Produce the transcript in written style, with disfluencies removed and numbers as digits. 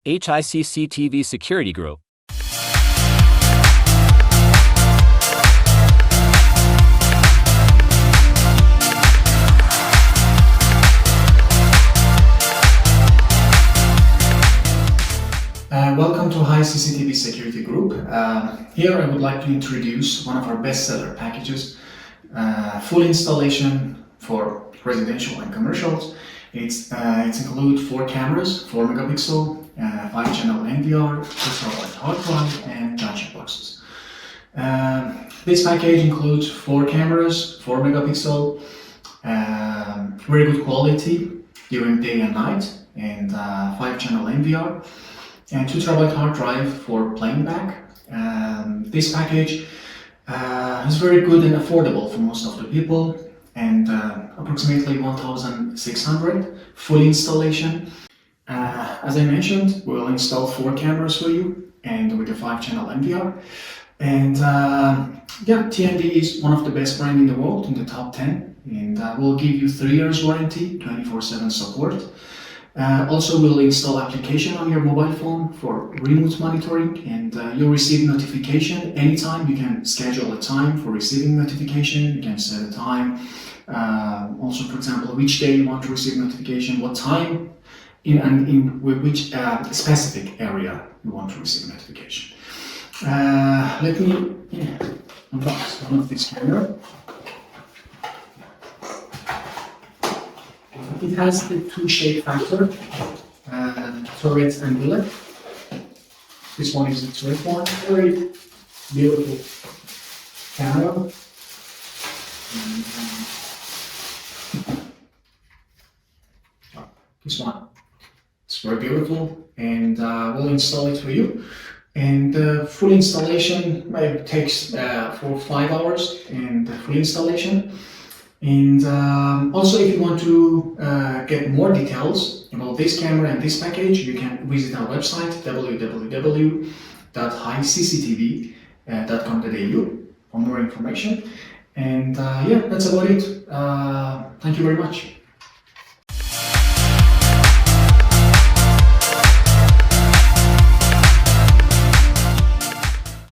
HICCTV Security Group. Welcome to HICCTV Security Group. Here I would like to introduce one of our bestseller packages, full installation for residential and commercials. It's include 4 cameras, 4 megapixel, 5-channel NVR, 2TB hard drive, and junction boxes. This package includes 4 cameras, 4 megapixel, very good quality during day and night, and 5-channel NVR, and 2TB hard drive for playing back. This package is very good and affordable for most of the people, and approximately 1,600 full installation. As I mentioned, we'll install 4 cameras for you and with a 5-channel NVR. And yeah, Tiandy is one of the best brands in the world, in the top 10, and we'll give you 3 years warranty, 24/7 support. Also, we'll install application on your mobile phone for remote monitoring, and you'll receive notification anytime. You can schedule a time for receiving notification. You can set a time. Also, for example, which day you want to receive notification, what time, in which specific area you want to receive notification. Let me unbox one of this camera. It has the 2 shape factor, turret and billet. This one is the turret one, very beautiful camera. This one, it's very beautiful, and we'll install it for you. And full installation takes 4 or 5 hours, and full installation. And also, if you want to get more details about this camera and this package, you can visit our website www.hicctv.com.au for more information. And yeah, that's about it. Thank you very much.